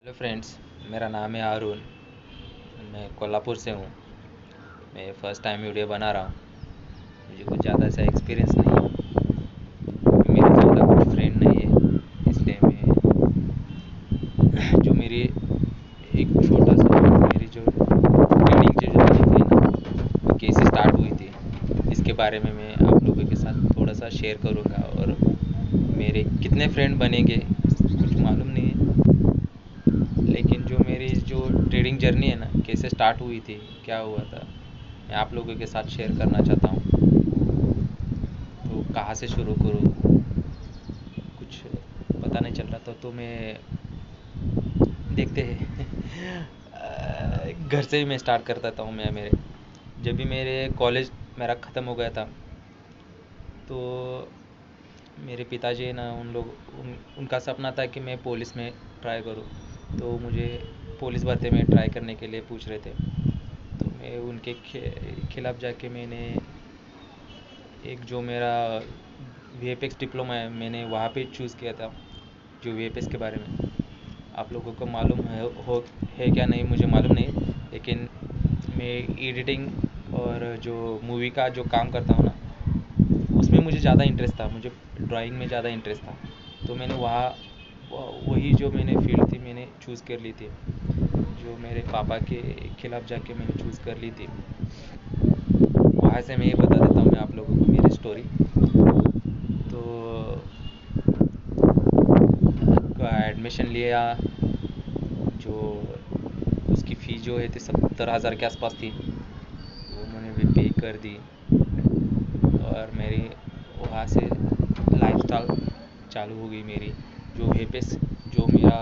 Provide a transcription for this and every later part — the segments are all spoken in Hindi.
Hello friends. मेरा नाम है अरुण। मैं कोल्हापुर से हूँ। मैं फ़र्स्ट टाइम वीडियो बना रहा हूँ। मुझे कुछ ज़्यादा ऐसा एक्सपीरियंस नहीं है क्योंकि मेरे ज़्यादा कुछ फ्रेंड नहीं है। इसलिए मैं जो मेरी एक छोटा सा मेरी जो ट्रेडिंग जो जर्नी थी ना, वो कैसे स्टार्ट हुई थी, इसके बारे में मैं आप लोगों के साथ थोड़ा सा शेयर करूँगा। और मेरे कितने फ्रेंड बनेंगे कुछ मालूम नहीं है, लेकिन जो मेरी जो ट्रेडिंग जर्नी है ना, कैसे स्टार्ट हुई थी, क्या हुआ था, मैं आप लोगों के साथ शेयर करना चाहता हूँ। तो कहाँ से शुरू करूँ, कुछ पता नहीं चल रहा था, तो मैं देखते हैं। घर से ही मैं स्टार्ट कर देता हूँ। मैं मेरे जब भी मेरे कॉलेज मेरा ख़त्म हो गया था, तो मेरे पिताजी है ना, उनका सपना था कि मैं पुलिस में ट्राई करूँ। तो मुझे पुलिस भर्ती में ट्राई करने के लिए पूछ रहे थे। तो मैं उनके खिलाफ जाके मैंने एक जो मेरा वीएफएक्स डिप्लोमा है, मैंने वहाँ पे चूज़ किया था। जो वीएफएक्स के बारे में आप लोगों को मालूम है क्या नहीं मुझे मालूम नहीं, लेकिन मैं एडिटिंग और जो मूवी का जो काम करता हूँ ना, उसमें मुझे ज़्यादा इंटरेस्ट था। मुझे ड्राइंग में ज़्यादा इंटरेस्ट था। तो मैंने वहाँ वही जो मैंने फील्ड थी मैंने चूज़ कर ली थी। जो मेरे पापा के खिलाफ जाके मैंने चूज़ कर ली थी। वहाँ से मैं ये बता देता हूँ मैं आप लोगों को मेरी स्टोरी। तो एडमिशन लिया। जो उसकी फ़ी जो है थी 70,000 के आसपास थी, वो मैंने भी पे कर दी। और मेरी वहाँ से लाइफस्टाइल चालू हो गई मेरी। जो वेपेस जो मेरा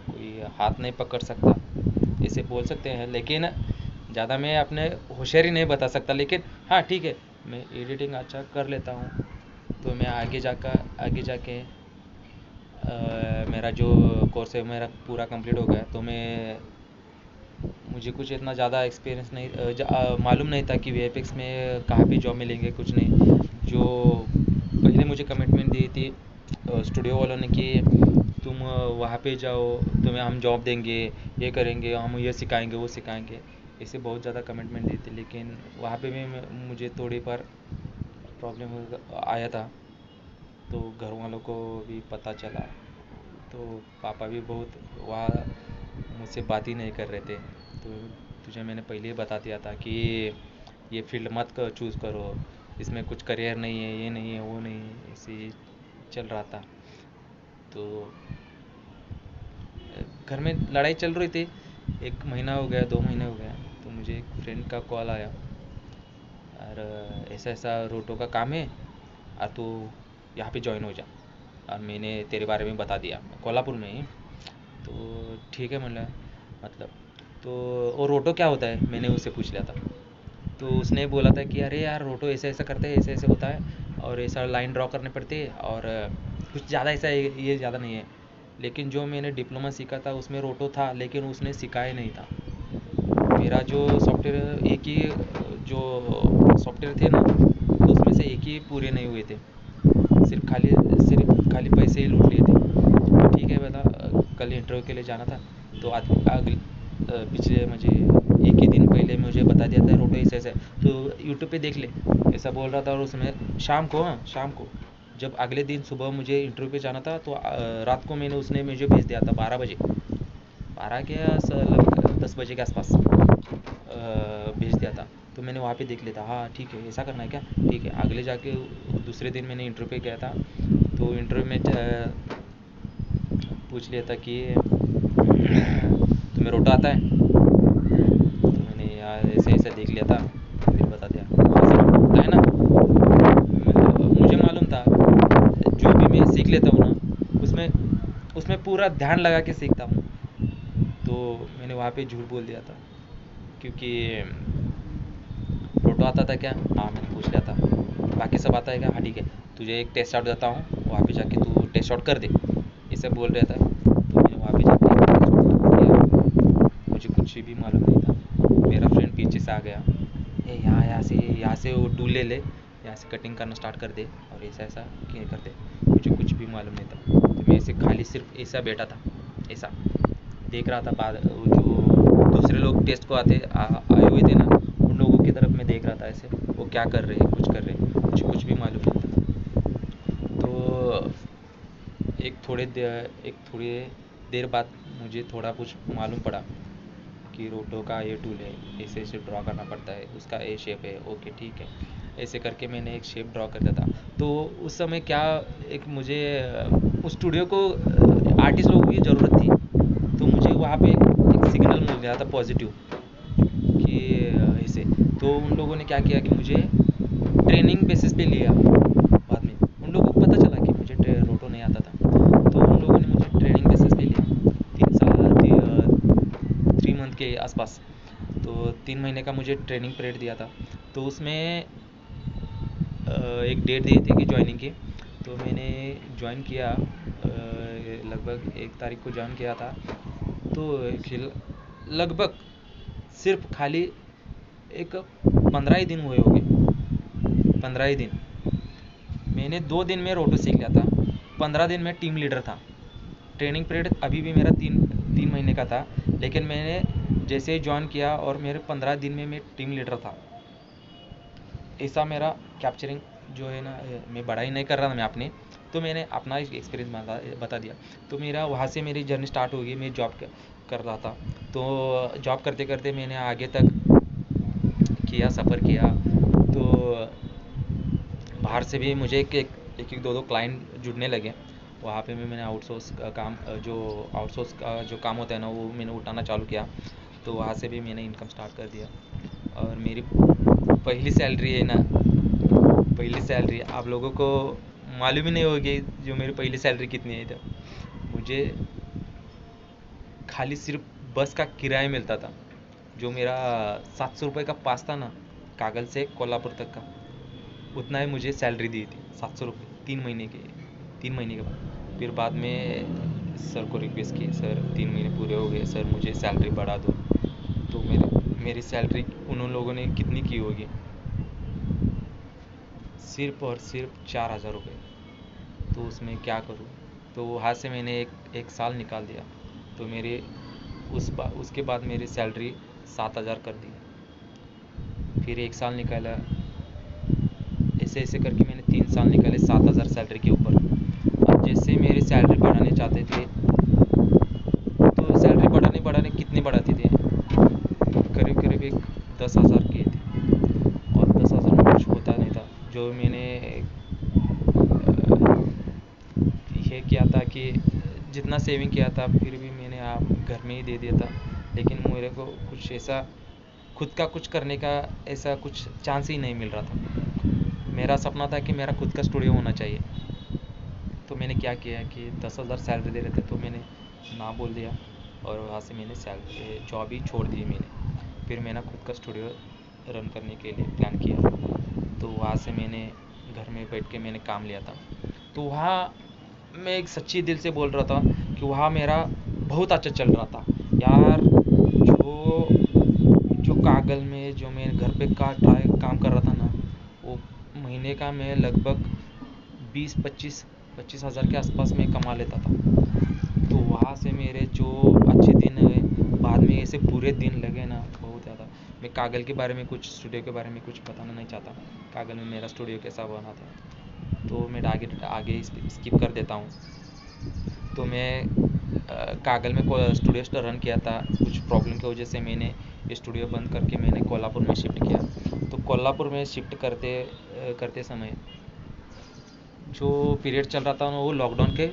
कोई हाथ नहीं पकड़ सकता, इसे बोल सकते हैं, लेकिन ज़्यादा मैं अपने होशियारी नहीं बता सकता। लेकिन हाँ ठीक है, मैं एडिटिंग अच्छा कर लेता हूँ। तो मैं आगे जाके मेरा जो कोर्स है मेरा पूरा कंप्लीट हो गया। तो मुझे कुछ इतना ज़्यादा एक्सपीरियंस नहीं मालूम नहीं था कि वीएफएक्स में कहाँ पे जॉब मिलेंगे, कुछ नहीं। जो पहले मुझे कमिटमेंट दी थी स्टूडियो वालों ने कि तुम वहाँ पे जाओ, तुम्हें हम जॉब देंगे, ये करेंगे, हम ये सिखाएंगे, वो सिखाएंगे, ऐसे बहुत ज़्यादा कमिटमेंट दी थी। लेकिन वहाँ पे भी मुझे थोड़ी पर प्रॉब्लम आया था। तो घर वालों को भी पता चला। तो पापा भी बहुत वहाँ मुझसे बात ही नहीं कर रहे थे। तो तुझे मैंने पहले ही बता दिया था कि ये फील्ड मत चूज़ करो, इसमें कुछ करियर नहीं है, ये नहीं है, वो नहीं है, ऐसे ही चल रहा था। तो घर में लड़ाई चल रही थी। 1 महीना हो गया, 2 महीने हो गया, तो मुझे एक फ्रेंड का कॉल आया, और ऐसा ऐसा रोटो का काम है, और तू यहाँ पे ज्वाइन हो जा। और मैंने तेरे बारे में बता दिया, कोल्हापुर में ही। तो ठीक है मतलब तो और रोटो क्या होता है, मैंने उससे पूछ लिया था। तो उसने बोला था कि अरे यार, रोटो ऐसे ऐसा करते हैं, ऐसे ऐसे होता है, और ऐसा लाइन ड्रॉ करने पड़ती है, और कुछ ज़्यादा ऐसा ये ज़्यादा नहीं है। लेकिन जो मैंने डिप्लोमा सीखा था उसमें रोटो था, लेकिन उसने सिखाया नहीं था। मेरा जो सॉफ्टवेयर एक ही जो सॉफ्टवेयर थे ना, तो उसमें से एक ही पूरे नहीं हुए थे। सिर्फ खाली पैसे ही लूट लिए थे। ठीक है बता, कल इंटरव्यू के लिए जाना था। तो पिछले मुझे एक ही दिन पहले मुझे बता दिया था रोटो ऐसे ऐसे, तो यूट्यूब पे देख ले, ऐसा बोल रहा था। और उसमें शाम को जब अगले दिन सुबह मुझे इंटरव्यू पे जाना था, तो रात को उसने मुझे भेज दिया था 12 बजे, 12 के 10 बजे के आसपास भेज दिया था। तो मैंने वहाँ पे देख लिया था, हाँ ठीक है, ऐसा करना है क्या, ठीक है। अगले जाके दूसरे दिन मैंने इंटरव्यू पे गया था। तो इंटरव्यू में पूछ लिया था कि तुम्हें रोटा आता है। तो मैंने यार ऐसे ऐसे देख लिया था, फिर बता दिया, हाँ सर होता है ना। मुझे मालूम था, जो भी मैं सीख लेता हूँ ना, उसमें उसमें पूरा ध्यान लगा के सीखता हूँ। तो मैंने वहाँ पे झूठ बोल दिया था, क्योंकि रोटो आता था क्या, हाँ मैंने पूछ लिया था। बाकी सब आता है क्या, हाँ ठीक है, तुझे एक टेस्ट आउट देता हूँ, वहाँ पे जाके तू टेस्ट आउट कर दे, ये सब बोल रहा था। तो मैंने वहाँ पे जाके टेस्ट आउट कर दिया। मुझे कुछ भी मालूम नहीं था। मेरा फ्रेंड पीछे से आ गया, ए यहाँ से वो टूल ले यहाँ से कटिंग करना स्टार्ट कर दे, और ऐसा ऐसा कर दे। मुझे कुछ भी मालूम नहीं था। तो मैं ऐसे खाली सिर्फ ऐसा बैठा था, ऐसा देख रहा था। बाद जो दूसरे लोग टेस्ट को आए हुए थे ना, उन लोगों की तरफ मैं देख रहा था ऐसे, वो क्या कर रहे हैं, कुछ कर रहे हैं, मुझे कुछ भी मालूम नहीं था। तो एक थोड़ी देर बाद मुझे थोड़ा कुछ मालूम पड़ा कि रोटो का ये टूल है, ऐसे ऐसे ड्रॉ करना पड़ता है, उसका ए शेप है, ओके ठीक है। ऐसे करके मैंने एक शेप ड्रॉ करता था। तो उस समय क्या, एक मुझे उस स्टूडियो को आर्टिस्ट लोगों की ज़रूरत थी। तो मुझे वहाँ पे एक सिग्नल मिल गया था पॉजिटिव कि ऐसे। तो उन लोगों ने क्या किया कि मुझे ट्रेनिंग बेसिस पे लिया। बाद में उन लोगों को पता चला कि मुझे रोटो नहीं आता था, तो उन लोगों ने मुझे ट्रेनिंग बेसिस पे लिया 3 मंथ के आसपास। तो 3 महीने का मुझे ट्रेनिंग पीरियड दिया था। तो उसमें एक डेट दी थी कि ज्वाइनिंग की। तो मैंने ज्वाइन किया, लगभग 1 तारीख को ज्वाइन किया था। तो लगभग सिर्फ खाली एक 15 ही दिन हुए होंगे, 15 ही दिन। मैंने 2 दिन में रोटो सीख लिया था, 15 दिन में टीम लीडर था। ट्रेनिंग पीरियड अभी भी मेरा तीन महीने का था, लेकिन मैंने जैसे ही ज्वाइन किया और मेरे 15 दिन में मैं टीम लीडर था। ऐसा मेरा कैप्चरिंग जो है ना, मैं बड़ाई नहीं कर रहा था मैं अपनी, तो मैंने अपना एक्सपीरियंस बता दिया। तो मेरा वहाँ से मेरी जर्नी स्टार्ट हो गई। मैं जॉब कर रहा था। तो जॉब करते करते मैंने आगे तक किया, सफ़र किया। तो बाहर से भी मुझे एक दो क्लाइंट जुड़ने लगे। वहाँ पे भी मैंने आउटसोर्स का काम, जो आउटसोर्स का जो काम होता है ना, वो मैंने उठाना चालू किया। तो वहाँ से भी मैंने इनकम स्टार्ट कर दिया। और मेरी पहली सैलरी है ना, पहली सैलरी आप लोगों को मालूम ही नहीं होगी जो मेरी पहली सैलरी कितनी है। तो मुझे खाली सिर्फ बस का किराया मिलता था, जो मेरा 700 रुपये का पास था ना, कागल से कोल्हापुर तक का, उतना ही मुझे सैलरी दी थी, 700 रुपये 3 महीने के बाद। फिर बाद में सर को रिक्वेस्ट की, सर 3 महीने पूरे हो गए, सर मुझे सैलरी बढ़ा दो। तो मेरी सैलरी उन लोगों ने कितनी की होगी, सिर्फ और सिर्फ 4,000 रुपये। तो उसमें क्या करूँ। तो वहाँ से मैंने एक साल निकाल दिया। तो मेरे उसके बाद मेरी सैलरी 7,000 कर दी। फिर एक साल निकाला, ऐसे ऐसे करके मैंने 3 साल निकाले 7,000 सैलरी के ऊपर। अब जैसे मेरी सैलरी बढ़ाने चाहते थे, तो सैलरी बढ़ाने कितनी बढ़ाते थे, करीब करीब एक 10,000 किए थे। और 10,000 में कुछ होता नहीं था। जो मैंने ये किया था कि जितना सेविंग किया था, फिर भी मैंने आप घर में ही दे दिया था। लेकिन मेरे को कुछ ऐसा खुद का कुछ करने का ऐसा कुछ चांस ही नहीं मिल रहा था। मेरा सपना था कि मेरा खुद का स्टूडियो होना चाहिए। तो मैंने क्या किया कि 10,000 सैलरी दे रहे थे, तो मैंने ना बोल दिया और वहाँ से मैंने जॉब ही छोड़ दी मैंने। फिर मैंने खुद का स्टूडियो रन करने के लिए प्लान किया। तो वहाँ से मैंने घर में बैठ के मैंने काम लिया था। तो वहाँ मैं एक सच्ची दिल से बोल रहा था कि वहाँ मेरा बहुत अच्छा चल रहा था यार। जो कागल में जो मैं घर पे काम कर रहा था ना, वो महीने का मैं लगभग 20-25 हज़ार के आसपास में कमा लेता था। तो वहाँ से मेरे जो अच्छे दिन हुए, बाद में ऐसे बुरे दिन लगे ना बहुत ज़्यादा। मैं कागल के बारे में कुछ, स्टूडियो के बारे में कुछ बताना नहीं चाहता, कागल में मेरा स्टूडियो कैसा बना था। तो मैं आगे स्किप कर देता हूँ। तो मैं कागल में स्टूडियो रन किया था। कुछ प्रॉब्लम की वजह से मैंने स्टूडियो बंद करके मैंने कोल्हापुर में शिफ्ट किया। तो कोल्हापुर में शिफ्ट करते समय जो पीरियड चल रहा था ना, वो लॉकडाउन के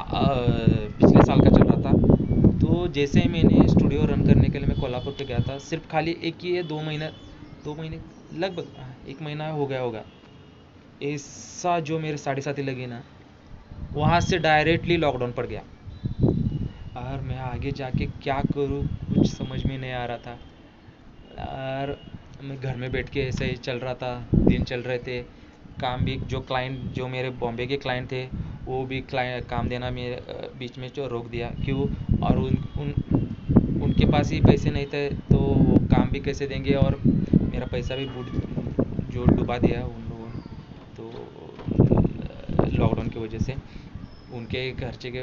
पिछले साल का चल रहा था। तो जैसे ही मैंने स्टूडियो रन करने के लिए मैं कोल्हापुर पे गया था, सिर्फ खाली एक ही है 2 महीने लगभग 1 महीना हो गया होगा, ऐसा जो मेरे साढ़े साथी लगे ना, वहाँ से डायरेक्टली लॉकडाउन पड़ गया। और मैं आगे जाके क्या करूँ कुछ समझ में नहीं आ रहा था। और मैं घर में बैठ के ऐसे ही चल रहा था, दिन चल रहे थे। काम भी, जो मेरे बॉम्बे के क्लाइंट थे, वो भी काम देना मेरे बीच में जो रोक दिया। क्यों? और उनके पास ही पैसे नहीं थे, तो वो काम भी कैसे देंगे, और मेरा पैसा भी जो डुबा दिया उन लोगों ने, तो लॉकडाउन की वजह से। उनके खर्चे के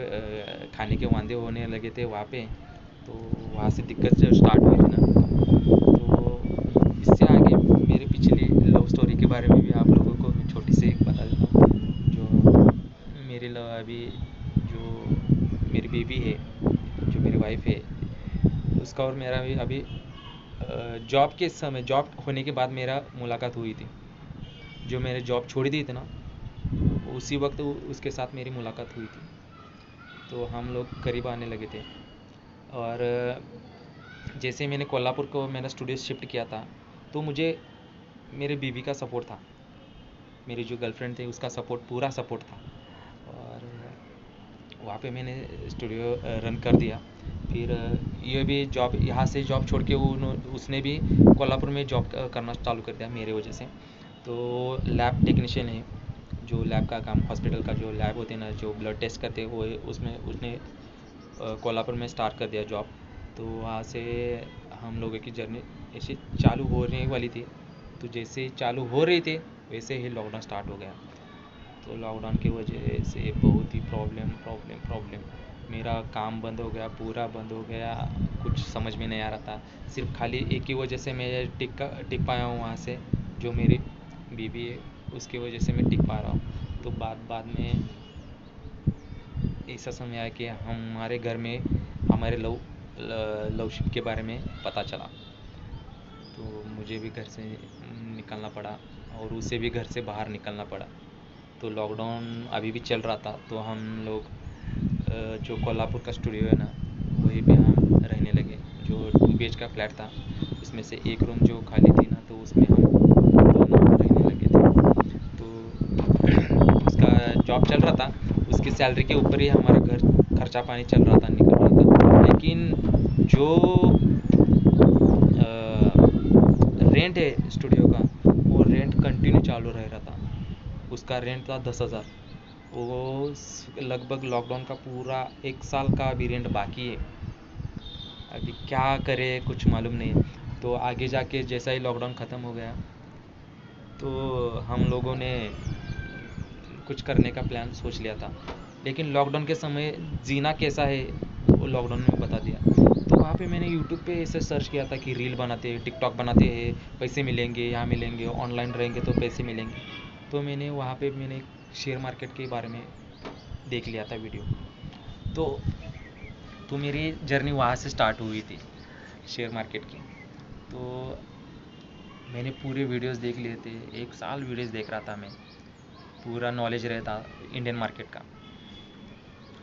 खाने के वांदे होने लगे थे वहाँ पे। तो वहाँ से दिक्कत जब स्टार्ट हुई थी ना, तो इससे आगे मेरे पिछली लव स्टोरी के बारे में भी आप लोगों को मैं छोटी सी एक बता देता हूँ। जो मेरी लव अभी जो मेरी बेबी है, जो मेरी वाइफ है, उसका और मेरा भी अभी जॉब के समय, जॉब होने के बाद मेरा मुलाकात हुई थी। जो मैंने जॉब छोड़ दी थी ना, उसी वक्त उसके साथ मेरी मुलाकात हुई थी। तो हम लोग करीब आने लगे थे। और जैसे मैंने कोल्हापुर को मेरा स्टूडियो शिफ्ट किया था, तो मुझे मेरे बीवी का सपोर्ट था, मेरी जो गर्लफ्रेंड थी उसका सपोर्ट, पूरा सपोर्ट था। और वहाँ पे मैंने स्टूडियो रन कर दिया। फिर ये भी जॉब, यहाँ से जॉब छोड़ के उसने भी कोल्हापुर में जॉब करना चालू कर दिया मेरे वजह से। तो लैब टेक्नीशियन है, जो लैब का काम, हॉस्पिटल का जो लैब होते हैं ना, जो ब्लड टेस्ट करते हैं, वो उसमें उसने कोल्हापुर में स्टार्ट कर दिया जॉब। तो वहाँ से हम लोगों की जर्नी ऐसे चालू होने वाली थी। तो जैसे ही चालू हो रही थी वैसे ही लॉकडाउन स्टार्ट हो गया। तो लॉकडाउन की वजह से बहुत ही प्रॉब्लम, मेरा काम बंद हो गया, पूरा बंद हो गया, कुछ समझ में नहीं आ रहा था। सिर्फ खाली एक ही वजह से मैं टिक पाया हूँ वहाँ से, जो मेरी बीवी है उसकी वजह से मैं टिक पा रहा हूँ। तो बाद में ऐसा समय आया कि हमारे घर में हमारे लवशिप के बारे में पता चला। तो मुझे भी घर से निकलना पड़ा और उसे भी घर से बाहर निकलना पड़ा। तो लॉकडाउन अभी भी चल रहा था। तो हम लोग जो कोल्हापुर का स्टूडियो है ना, वहीं पे हम रहने लगे। जो 2 BH का फ्लैट था, उसमें से एक रूम जो खाली थी ना, तो उसमें हम दोनों रहने लगे थे। तो उसका जॉब चल रहा था, उसकी सैलरी के ऊपर ही हमारा घर खर्चा पानी चल रहा था, निकल रहा था। लेकिन जो रेंट है स्टूडियो का, वो रेंट कंटिन्यू चालू रह रहा था। उसका रेंट था 10,000। वो लगभग लॉकडाउन का पूरा 1 साल का अभी रेंट बाकी है। अभी क्या करे कुछ मालूम नहीं। तो आगे जाके जैसा ही लॉकडाउन ख़त्म हो गया, तो हम लोगों ने कुछ करने का प्लान सोच लिया था। लेकिन लॉकडाउन के समय जीना कैसा है वो लॉकडाउन में बता दिया। तो वहाँ पे मैंने यूट्यूब पे ऐसे सर्च किया था कि रील बनाते हैं, टिकटॉक बनाते हैं, पैसे मिलेंगे, यहाँ मिलेंगे, ऑनलाइन रहेंगे तो पैसे मिलेंगे। तो मैंने वहाँ पे मैंने शेयर मार्केट के बारे में देख लिया था वीडियो। तो मेरी जर्नी वहाँ से स्टार्ट हुई थी, शेयर मार्केट की। तो मैंने पूरे वीडियोस देख लिए थे, 1 साल वीडियोस देख रहा था मैं, पूरा नॉलेज रहता इंडियन मार्केट का।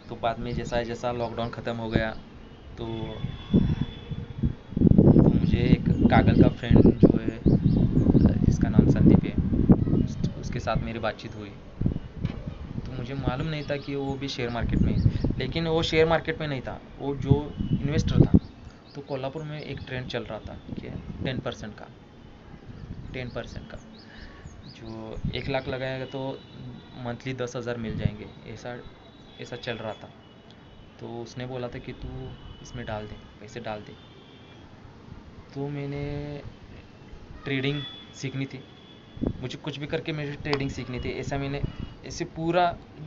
तो बाद में जैसा जैसा लॉकडाउन ख़त्म हो गया, तो मुझे एक कागल का फ्रेंड जो है, जिसका नाम संदीप है, उसके साथ मेरी बातचीत हुई। तो मुझे मालूम नहीं था कि वो भी शेयर मार्केट में है। लेकिन वो शेयर मार्केट में नहीं था, वो जो इन्वेस्टर था। तो कोल्हापुर में एक ट्रेंड चल रहा था कि 10% का, जो 1 लाख लगाएगा तो मंथली 10,000 मिल जाएंगे, ऐसा ऐसा चल रहा था। तो उसने बोला था कि तू इसमें डाल दे, पैसे डाल दे। तो मैंने ट्रेडिंग सीखनी थी, मुझे कुछ भी करके मुझे ट्रेडिंग सीखनी थी। ऐसा मैंने ऐसे पूरा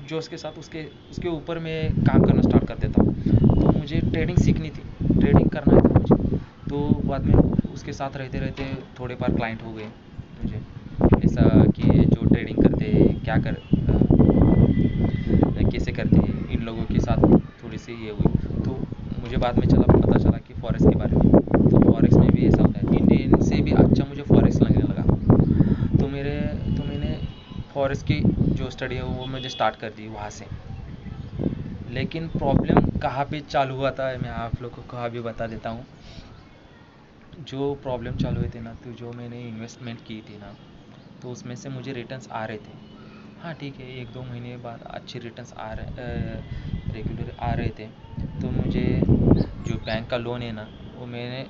जोश के साथ उसके उसके ऊपर मैं काम करना स्टार्ट कर देता हूँ। तो मुझे ट्रेडिंग सीखनी थी, ट्रेडिंग करना था मुझे। तो बाद में उसके साथ रहते रहते थोड़े बार क्लाइंट हो गए मुझे, ऐसा कि जो ट्रेडिंग करते हैं, क्या कर कैसे करते हैं, इन लोगों के साथ थोड़ी सी ये हुई। तो मुझे बाद में पता चला कि फॉरेक्स के बारे में। तो फॉरेक्स में भी ऐसा होता है, इंडियन से भी अच्छा मुझे फॉरेक्स लगने लगा। तो मैंने फॉरेक्स की जो स्टडी है वो मुझे स्टार्ट कर दी वहाँ से। लेकिन प्रॉब्लम कहाँ पे चालू हुआ था मैं आप लोगों को अभी बता देता हूँ। जो प्रॉब्लम चालू हुए थे ना, तो जो मैंने इन्वेस्टमेंट की थी ना, तो उसमें से मुझे रिटर्न्स आ रहे थे। हाँ ठीक है, 1-2 महीने बाद अच्छे रिटर्न्स रेगुलर आ रहे थे। तो मुझे जो बैंक का लोन है ना, वो मैंने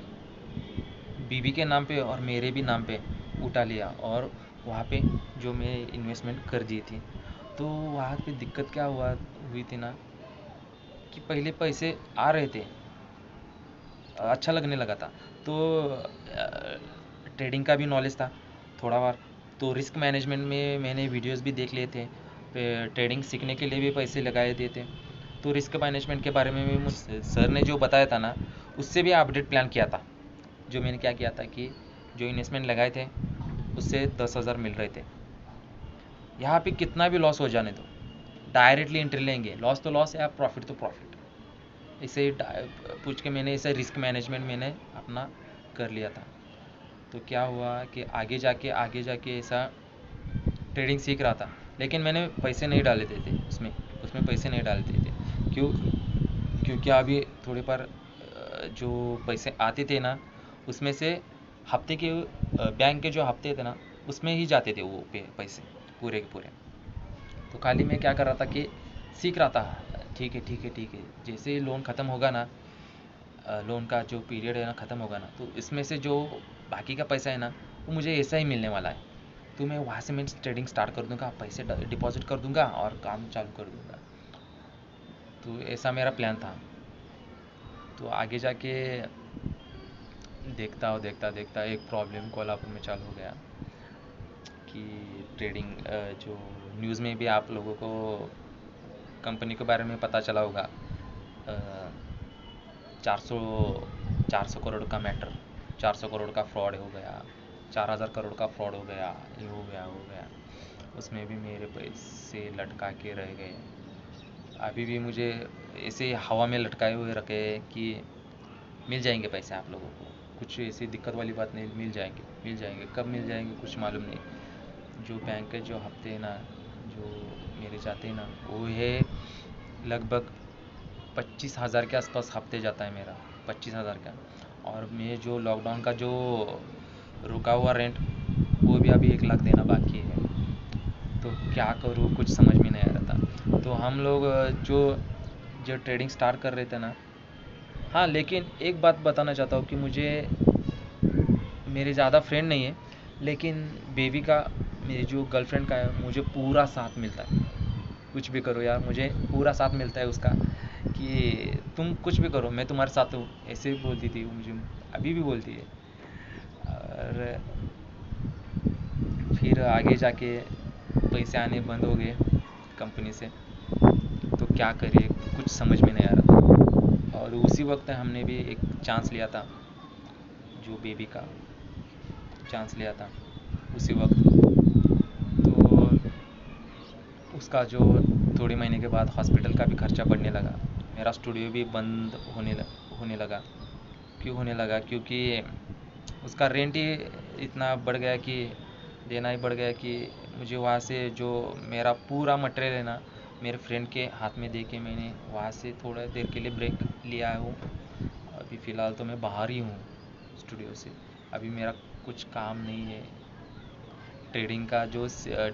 बीवी के नाम पे और मेरे भी नाम पे उठा लिया, और वहाँ पे जो मैं इन्वेस्टमेंट कर दी थी। तो वहाँ पे दिक्कत क्या हुई थी ना, कि पहले पैसे आ रहे थे, अच्छा लगने लगा था। तो ट्रेडिंग का भी नॉलेज था थोड़ा बार। तो रिस्क मैनेजमेंट में मैंने वीडियोस भी देख लिए थे। ट्रेडिंग सीखने के लिए भी पैसे लगाए दिए थे। तो रिस्क मैनेजमेंट के बारे में भी मुझे सर ने जो बताया था ना, उससे भी अपडेट प्लान किया था। जो मैंने क्या किया था कि जो इन्वेस्टमेंट लगाए थे उससे 10,000 मिल रहे थे। यहाँ पे कितना भी लॉस हो जाने दो, डायरेक्टली एंट्री लेंगे, लॉस तो लॉस है, प्रॉफिट तो प्रॉफिट। इसे ही पूछ के मैंने इसे रिस्क मैनेजमेंट मैंने अपना कर लिया था। तो क्या हुआ कि आगे जाके ऐसा ट्रेडिंग सीख रहा था, लेकिन मैंने पैसे नहीं डाले थे उसमें उसमें पैसे नहीं डालते थे। क्यों? क्योंकि अभी थोड़े पर जो पैसे आते थे ना, उसमें से हफ्ते के बैंक के जो हफ्ते थे ना, उसमें ही जाते थे वो पैसे पूरे के पूरे। तो खाली मैं क्या कर रहा था कि सीख रहा था, ठीक है ठीक है ठीक है, जैसे ही लोन ख़त्म होगा ना, लोन का जो पीरियड है ना ख़त्म होगा ना, तो इसमें से जो बाकी का पैसा है ना, वो मुझे ऐसा ही मिलने वाला है। तो मैं वहाँ से मैं ट्रेडिंग स्टार्ट कर दूँगा, पैसे डिपॉजिट कर दूँगा और काम चालू कर दूँगा। तो ऐसा मेरा प्लान था। तो आगे जाके देखता देखता एक प्रॉब्लम कोल्हापुर में चालू हो गया कि ट्रेडिंग जो न्यूज़ में भी आप लोगों को कंपनी के बारे में पता चला होगा, 400 करोड़ का मैटर, 400 करोड़ का फ्रॉड हो गया, 4,000 करोड़ का फ्रॉड हो गया, ये हो गया। उसमें भी मेरे पैसे लटका के रह गए। अभी भी मुझे ऐसे हवा में लटकाए हुए रखे कि मिल जाएंगे पैसे आप लोगों को, कुछ ऐसी दिक्कत वाली बात नहीं, मिल जाएंगे, कब मिल जाएंगे कुछ मालूम नहीं। जो बैंक के जो हफ्ते हैं ना, जो मेरे जाते हैं ना, वो है लगभग 25,000 के आसपास हफ्ते जाता है मेरा, 25,000 का। और मैं जो लॉकडाउन का जो रुका हुआ रेंट, वो भी अभी 1 लाख देना बाकी है। तो क्या करूँ, कुछ समझ में नहीं आ रहा था। तो हम लोग जो जो ट्रेडिंग स्टार्ट कर रहे थे ना, हाँ, लेकिन एक बात बताना चाहता हूँ कि मुझे, मेरे ज़्यादा फ्रेंड नहीं है, लेकिन बेबी का, मेरी जो गर्लफ्रेंड का है, मुझे पूरा साथ मिलता है। कुछ भी करो यार, मुझे पूरा साथ मिलता है उसका, कि तुम कुछ भी करो मैं तुम्हारे साथ हूँ, ऐसे भी बोलती थी वो मुझे, अभी भी बोलती है। और फिर आगे जाके पैसे आने बंद हो गए कंपनी से। तो क्या करें, कुछ समझ में नहीं आ रहा था। और उसी वक्त हमने भी एक चांस लिया था, जो बेबी का चांस लिया था उसी वक्त। तो उसका जो थोड़े महीने के बाद हॉस्पिटल का भी खर्चा बढ़ने लगा, मेरा स्टूडियो भी बंद होने लगा। क्यों होने लगा? क्योंकि उसका रेंट ही इतना बढ़ गया कि देना ही बढ़ गया कि मुझे वहाँ से जो मेरा पूरा मटेरियल है ना, मेरे फ्रेंड के हाथ में दे के मैंने वहाँ से थोड़ा देर के लिए ब्रेक लिया हूँ। अभी फ़िलहाल तो मैं बाहर ही हूँ स्टूडियो से। अभी मेरा कुछ काम नहीं है।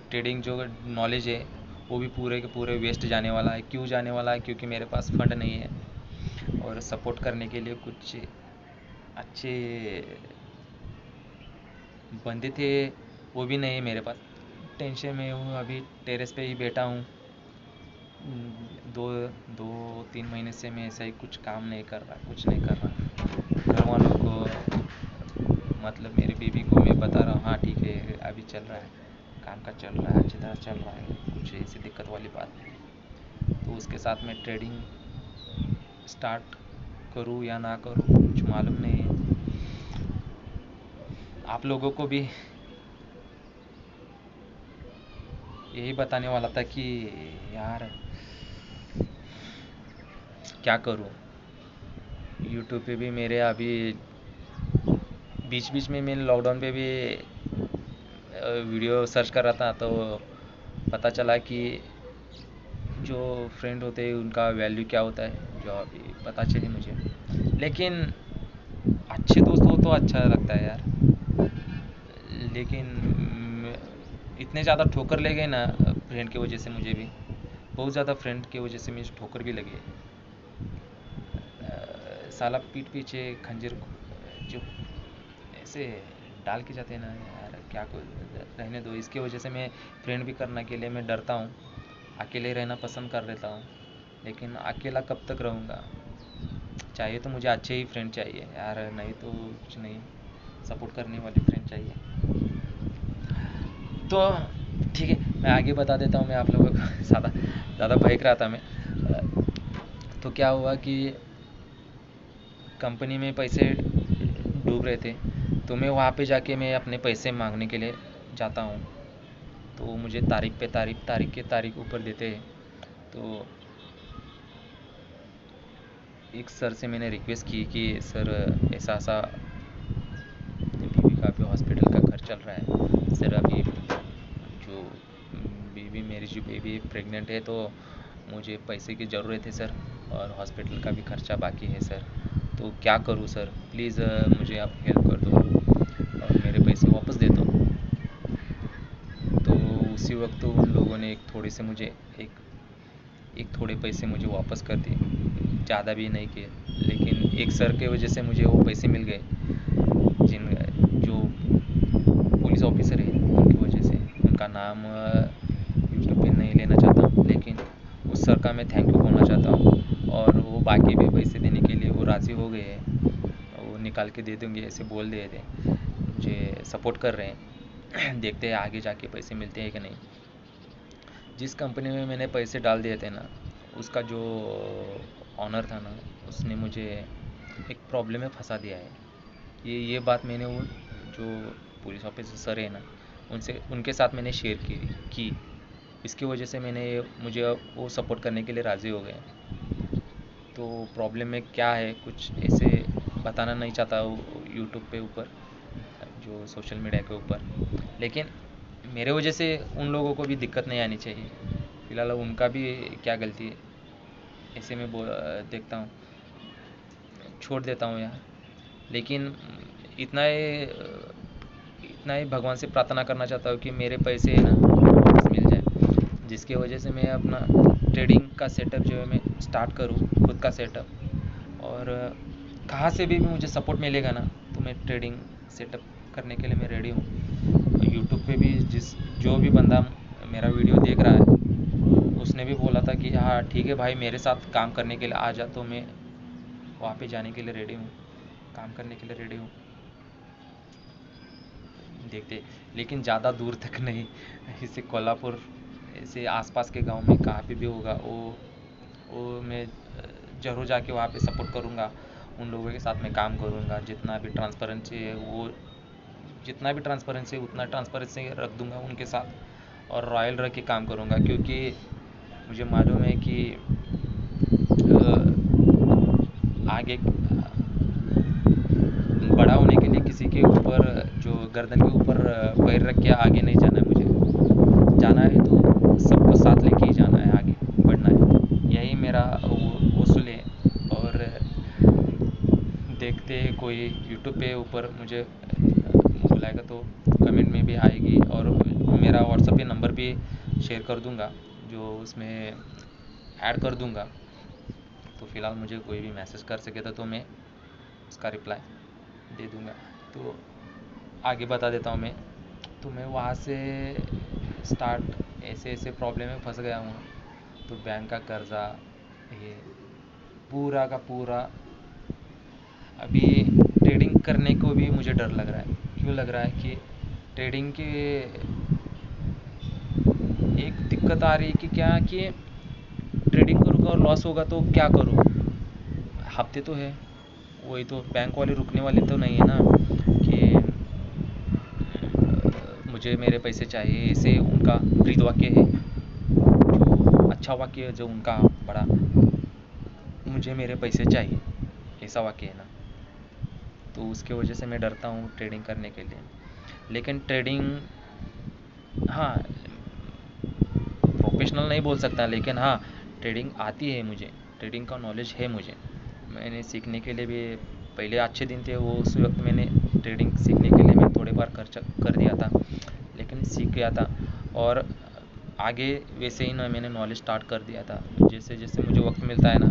ट्रेडिंग जो नॉलेज है, वो भी पूरे के पूरे वेस्ट जाने वाला है। क्यों जाने वाला है? क्योंकि मेरे पास फंड नहीं है और सपोर्ट करने के लिए कुछ अच्छे बंदे थे, वो भी नहीं है मेरे पास। टेंशन में हूँ, अभी टेरेस पे ही बैठा हूँ। दो 2-3 महीने से मैं ऐसा ही कुछ काम नहीं कर रहा, कुछ नहीं कर रहा। घर वालों को, मतलब मेरी बीवी को मैं बता रहा हूँ, हाँ ठीक है अभी चल रहा है, काम का चल रहा है, अच्छी तरह चल रहा है, कुछ ऐसी दिक्कत वाली बात नहीं। तो उसके साथ मैं ट्रेडिंग स्टार्ट करूँ या ना करूँ, कुछ मालूम नहीं है। आप लोगों को भी यही बताने वाला था कि यार क्या करूँ। यूट्यूब पे भी मेरे अभी बीच बीच में मैंने लॉकडाउन पे भी वीडियो सर्च कर रहा था, तो पता चला कि जो फ्रेंड होते हैं उनका वैल्यू क्या होता है, जो अभी पता चली मुझे। लेकिन अच्छे दोस्त हो तो अच्छा लगता है यार। लेकिन इतने ज़्यादा ठोकर ले गए ना फ्रेंड की वजह से, मुझे भी बहुत ज़्यादा फ्रेंड की वजह से मुझे ठोकर भी लगी। साला पीठ पीछे खंजर जो ऐसे डाल के जाते हैं ना यार, क्या को रहने दो। इसकी वजह से मैं फ्रेंड भी करने के लिए मैं डरता हूँ, अकेले रहना पसंद कर लेता हूँ। लेकिन अकेला कब तक रहूँगा? चाहिए तो मुझे अच्छे ही फ्रेंड चाहिए यार, नहीं तो कुछ नहीं, सपोर्ट करने वाले फ्रेंड चाहिए। तो ठीक है, मैं आगे बता देता हूँ। मैं आप लोगों को ज़्यादा ज़्यादा बहक रहा था मैं। तो क्या हुआ कि कंपनी में पैसे डूब रहे थे, तो मैं वहाँ पे जाके मैं अपने पैसे मांगने के लिए जाता हूँ। तो मुझे तारीख के तारीख ऊपर देते हैं। तो एक सर से मैंने रिक्वेस्ट की कि सर ऐसा ऐसा बीवी का अभी हॉस्पिटल का खर्च चल रहा है सर। अभी जो मेरी जो बेबी प्रेग्नेंट है, तो मुझे पैसे की ज़रूरत है सर, और हॉस्पिटल का भी खर्चा बाकी है सर। तो क्या करूँ सर, प्लीज़ मुझे आप हेल्प कर दो और मेरे पैसे वापस दे दो। तो उसी वक्त तो उन लोगों ने एक एक थोड़े पैसे मुझे वापस कर दिए, ज़्यादा भी नहीं किए। लेकिन एक सर के वजह से मुझे वो पैसे मिल गए, जिन जो पुलिस ऑफिसर है उनकी वजह से। उनका नाम यूट्यूब पे नहीं लेना चाहता हूँ, लेकिन उस सर का मैं थैंक यू बोलना चाहता हूँ। और वो बाकी भी पैसे देने के लिए वो राज़ी हो गए हैं, वो निकाल के दे देंगे ऐसे बोल दिए थे, मुझे सपोर्ट कर रहे हैं। देखते हैं आगे जाके पैसे मिलते हैं कि नहीं। जिस कंपनी में मैंने पैसे डाल दिए थे ना, उसका जो ऑनर था ना, उसने मुझे एक प्रॉब्लम में फंसा दिया है। ये बात मैंने वो जो पुलिस ऑफिसर सर है ना, उनके साथ मैंने शेयर की। इसकी वजह से मुझे वो सपोर्ट करने के लिए राज़ी हो गए। तो प्रॉब्लम में क्या है कुछ ऐसे बताना नहीं चाहता यूट्यूब पे ऊपर, जो सोशल मीडिया के ऊपर। लेकिन मेरे वजह से उन लोगों को भी दिक्कत नहीं आनी चाहिए। फिलहाल उनका भी क्या गलती है, ऐसे में देखता हूँ, छोड़ देता हूँ यार। लेकिन इतना ही भगवान से प्रार्थना करना चाहता हूँ कि मेरे पैसे है ना वापस मिल जाए, जिसकी वजह से मैं अपना ट्रेडिंग का सेटअप जो है मैं स्टार्ट करूँ, खुद का सेटअप। और कहाँ से भी मुझे सपोर्ट मिलेगा ना, तो मैं ट्रेडिंग सेटअप करने के लिए मैं रेडी हूँ। यूट्यूब पे भी जो भी बंदा मेरा वीडियो देख रहा है, उसने भी बोला था कि हाँ ठीक है भाई, मेरे साथ काम करने के लिए आ जा। तो मैं वहाँ पे जाने के लिए रेडी हूँ, काम करने के लिए रेडी हूँ। देखते, लेकिन ज़्यादा दूर तक नहीं, इसे कोल्हापुर ऐसे आसपास के गांव में कहाँ पे भी होगा, वो मैं ज़रूर जाके वहाँ पे सपोर्ट करूँगा। उन लोगों के साथ मैं काम करूँगा, जितना भी ट्रांसपेरेंसी है उतना ट्रांसपेरेंसी रख दूँगा उनके साथ, और रॉयल रख के काम करूँगा। क्योंकि मुझे मालूम है कि आगे बड़ा होने के लिए किसी के ऊपर, जो गर्दन के ऊपर पैर रख के आगे नहीं जाना है। मुझे जाना है तो सबको साथ लेके ही जाना है, आगे बढ़ना है। यही मेरा वो उसूल है। और देखते हैं, कोई यूट्यूब पे ऊपर मुझे बुलाएगा तो कमेंट में भी आएगी, और मेरा व्हाट्सएप पे नंबर भी शेयर कर दूंगा, जो उसमें ऐड कर दूंगा। तो फ़िलहाल मुझे कोई भी मैसेज कर सके तो मैं उसका रिप्लाई दे दूंगा। तो आगे बता देता हूँ मैं। तो मैं वहाँ से स्टार्ट, ऐसे प्रॉब्लम में फंस गया हूँ। तो बैंक का कर्जा, ये पूरा का पूरा। अभी ट्रेडिंग करने को भी मुझे डर लग रहा है। क्यों लग रहा है कि ट्रेडिंग के एक दिक्कत आ रही है कि क्या कि ट्रेडिंग करूँगा और लॉस होगा तो क्या करूँ। हफ्ते तो है, वही तो बैंक वाले रुकने वाले तो नहीं है ना कि मुझे मेरे पैसे चाहिए। ऐसे उनका ब्रीद वाक्य है, जो अच्छा वाक्य है, जो उनका बड़ा, मुझे मेरे पैसे चाहिए, ऐसा वाक्य है ना। तो उसके वजह से मैं डरता हूँ ट्रेडिंग करने के लिए। लेकिन ट्रेडिंग, हाँ, प्रोफेशनल नहीं बोल सकता, लेकिन हाँ ट्रेडिंग आती है मुझे, ट्रेडिंग का नॉलेज है मुझे। मैंने सीखने के लिए भी, पहले अच्छे दिन थे वो, उस वक्त मैंने ट्रेडिंग सीखने के लिए मैं थोड़े बार खर्च कर दिया था, लेकिन सीख गया था। और आगे वैसे ही ना मैंने नॉलेज स्टार्ट कर दिया था। जैसे जैसे मुझे वक्त मिलता है ना,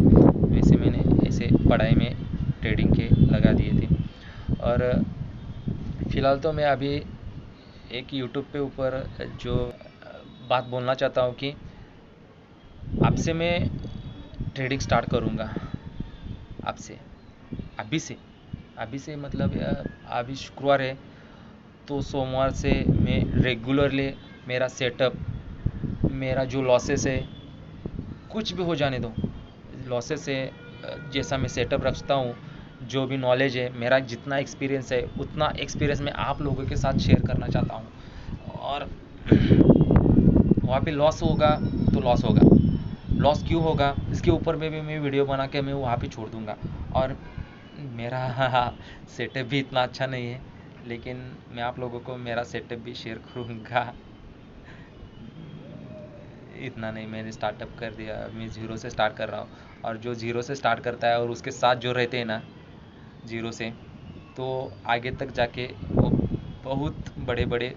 वैसे मैंने ऐसे पढ़ाई में ट्रेडिंग के लगा दिए थे। और फ़िलहाल तो मैं अभी एक यूट्यूब पे ऊपर जो बात बोलना चाहता हूँ कि आपसे मैं ट्रेडिंग स्टार्ट करूँगा, आपसे अभी से मतलब अभी शुक्रवार है, तो सोमवार से मैं रेगुलरली मेरा सेटअप, मेरा जो लॉसेस है, कुछ भी हो जाने दो, लॉसेस है, जैसा मैं सेटअप रखता हूँ, जो भी नॉलेज है, मेरा जितना एक्सपीरियंस है, उतना एक्सपीरियंस मैं आप लोगों के साथ शेयर करना चाहता हूँ। और वहाँ पे लॉस होगा तो लॉस होगा, लॉस क्यों होगा इसके ऊपर में भी मैं वीडियो बना के मैं वहाँ पे छोड़ दूँगा। और मेरा सेटअप भी इतना अच्छा नहीं है, लेकिन मैं आप लोगों को मेरा सेटअप भी शेयर करूँगा। इतना नहीं, मैंने स्टार्टअप कर दिया, मैं ज़ीरो से स्टार्ट कर रहा हूँ। और जो ज़ीरो से स्टार्ट करता है और उसके साथ जो रहते हैं ना ज़ीरो से, तो आगे तक जाके वो बहुत बड़े बड़े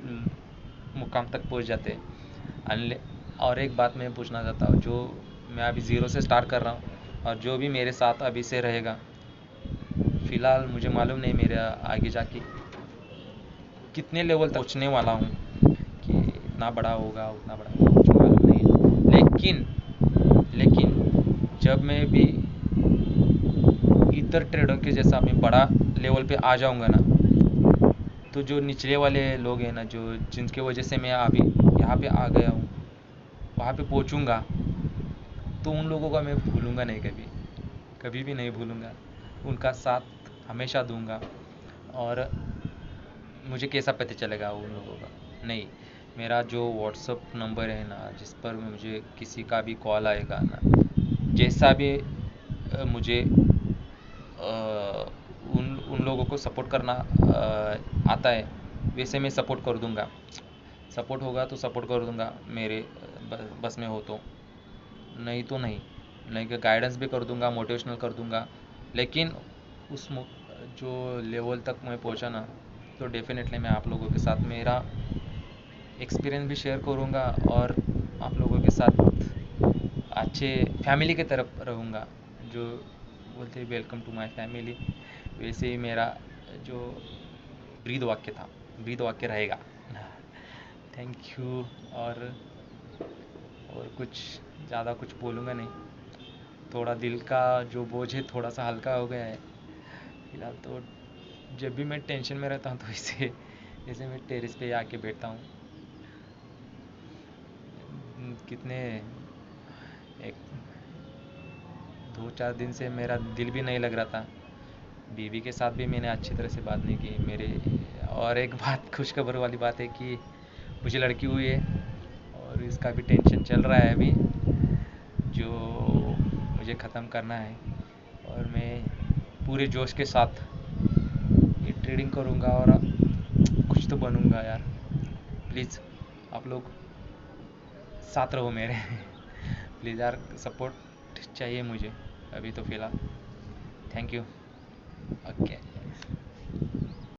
मुकाम तक पहुँच जाते हैं। और एक बात मैं पूछना चाहता हूँ, जो मैं अभी ज़ीरो से स्टार्ट कर रहा हूँ और जो भी मेरे साथ अभी से रहेगा, फ़िलहाल मुझे मालूम नहीं मेरा आगे जाके कितने लेवल तक पहुँचने वाला हूँ, कि इतना बड़ा होगा उतना बड़ा होगा, मुझे मालूम नहीं है। लेकिन जब मैं भी इतर ट्रेडर के जैसा मैं बड़ा लेवल पे आ जाऊंगा ना, तो जो निचले वाले लोग हैं ना, जो जिनके वजह से मैं अभी यहाँ पे आ गया हूँ, वहाँ पे पहुँचूंगा, तो उन लोगों का मैं भूलूंगा नहीं, कभी कभी भी नहीं भूलूंगा। उनका साथ हमेशा दूंगा। और मुझे कैसा पता चलेगा उन लोगों का? नहीं, मेरा जो व्हाट्सअप नंबर है ना, जिस पर मुझे किसी का भी कॉल आएगा ना, जैसा भी मुझे उन उन लोगों को सपोर्ट करना आता है, वैसे मैं सपोर्ट कर दूंगा। सपोर्ट होगा तो सपोर्ट कर दूंगा, मेरे बस में हो तो। नहीं तो नहीं, नहीं कि गाइडेंस भी कर दूंगा, मोटिवेशनल कर दूंगा। लेकिन उस जो लेवल तक मैं पहुंचा ना, तो डेफिनेटली मैं आप लोगों के साथ मेरा एक्सपीरियंस भी शेयर करूंगा और आप लोगों के साथ अच्छे फैमिली की तरफ रहूँगा। जो बोलते हैं वेलकम टू माय फैमिली, वैसे ही मेरा जो ब्रीद वाक्य था, ब्रीद वाक्य रहेगा। Thank you. और कुछ ज़्यादा कुछ बोलूँगा नहीं, थोड़ा दिल का जो बोझ है थोड़ा सा हल्का हो गया है फिलहाल। तो जब भी मैं टेंशन में रहता हूँ तो इसे मैं टेरेस पे आके बैठता हूँ। कितने एक 2-4 दिन से मेरा दिल भी नहीं लग रहा था, बीवी के साथ भी मैंने अच्छी तरह से बात नहीं की मेरे। और एक बात खुशखबर वाली बात है कि मुझे लड़की हुई है, और इसका भी टेंशन चल रहा है अभी, जो मुझे ख़त्म करना है। और मैं पूरे जोश के साथ ये ट्रेडिंग करूँगा और कुछ तो बनूँगा यार। प्लीज़ आप लोग साथ रहो मेरे। प्लीज़ यार, सपोर्ट चाहिए मुझे अभी तो फ़िलहाल। Thank you. ओके।